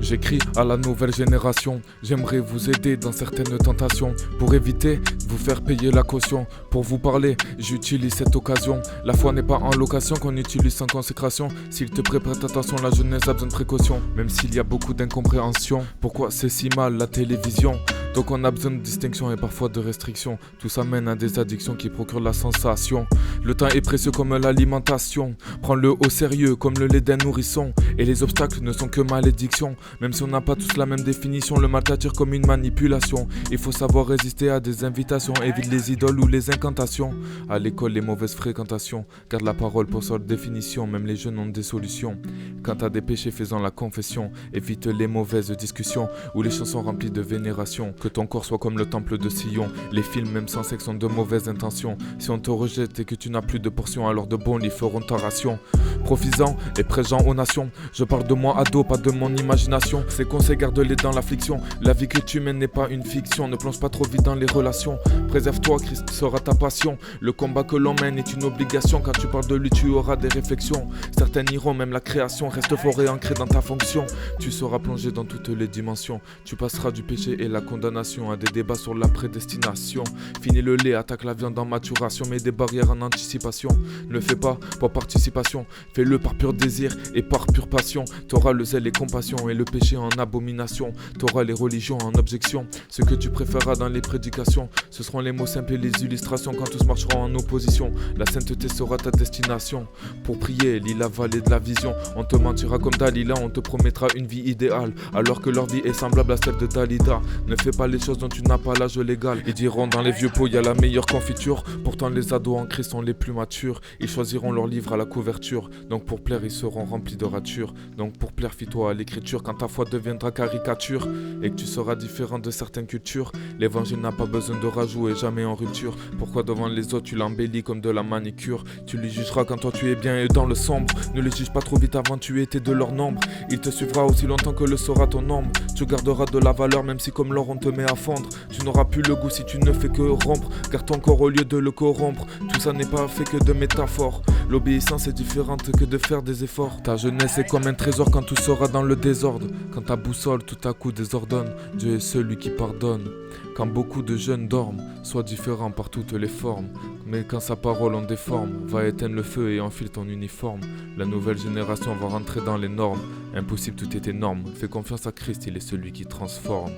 J'écris à la nouvelle génération, j'aimerais vous aider dans certaines tentations pour éviter de vous faire payer la caution. Pour vous parler, j'utilise cette occasion. La foi n'est pas en location qu'on utilise sans consécration. S'il te plaît, prête attention, la jeunesse a besoin de précaution. Même s'il y a beaucoup d'incompréhension, pourquoi c'est si mal la télévision? Donc on a besoin de distinction et parfois de restrictions. Tout ça mène à des addictions qui procurent la sensation. Le temps est précieux comme l'alimentation. Prends-le au sérieux comme le lait d'un nourrisson. Et les obstacles ne sont que malédictions. Même si on n'a pas tous la même définition, le mal t'attire comme une manipulation. Il faut savoir résister à des invitations. Évite les idoles ou les incantations. À l'école, les mauvaises fréquentations. Garde la parole pour sa définition. Même les jeunes ont des solutions. Quant à des péchés, faisant la confession. Évite les mauvaises discussions ou les chansons remplies de vénération. Que ton corps soit comme le temple de Sion. Les films même sans sexe ont de mauvaises intentions. Si on te rejette et que tu n'as plus de portions, alors de bons lits feront ta ration. Profitant et présent aux nations. Je parle de moi ado, pas de mon imagination. Ces conseils garde-les dans l'affliction. La vie que tu mènes n'est pas une fiction. Ne plonge pas trop vite dans les relations. Préserve-toi, Christ sera ta passion. Le combat que l'on mène est une obligation. Quand tu parles de lui, tu auras des réflexions. Certaines iront, même la création reste fort et ancrée dans ta fonction. Tu seras plongé dans toutes les dimensions. Tu passeras du péché et la condamnation à des débats sur la prédestination. Finis le lait, attaque la viande en maturation. Mets des barrières en anticipation. Ne le fais pas pour participation. Fais-le par pur désir et par pure passion. T'auras le zèle et compassion et le péché en abomination. T'auras les religions en objection. Ce que tu préféreras dans les prédications, ce seront les mots simples et les illustrations. Quand tous marcheront en opposition, la sainteté sera ta destination. Pour prier, lis la vallée de la vision. On te mentira comme Dalila, on te promettra une vie idéale, alors que leur vie est semblable à celle de Dalida. Ne fais pas les choses dont tu n'as pas l'âge légal. Ils diront dans les vieux pots y a la meilleure confiture. Pourtant les ados en Christ sont les plus matures. Ils choisiront leur livre à la couverture. Donc pour plaire ils seront remplis de ratures. Donc pour plaire fie-toi à l'écriture. Quand ta foi deviendra caricature et que tu seras différent de certaines cultures, l'évangile n'a pas besoin de rajout et jamais en rupture. Pourquoi devant les autres tu l'embellis comme de la manicure? Tu les jugeras quand toi tu es bien et dans le sombre. Ne les juge pas trop vite avant tu étais de leur nombre. Il te suivra aussi longtemps que le sera ton ombre. Tu garderas de la valeur même si comme l'or on te met à fondre. Tu n'auras plus le goût si tu ne fais que rompre. Garde ton corps au lieu de le corrompre. Tout ça n'est pas fait que de métaphores. L'obéissance est différente que de faire des efforts. Ta jeunesse est comme un trésor quand tout sera dans le désordre. Quand ta boussole tout à coup désordonne, Dieu est celui qui pardonne. Quand beaucoup de jeunes dorment, sois différent par toutes les formes. Mais quand sa parole en déforme, va éteindre le feu et enfile ton uniforme. La nouvelle génération va rentrer dans les normes. Impossible, tout est énorme. Fais confiance à Christ, il est celui qui transforme.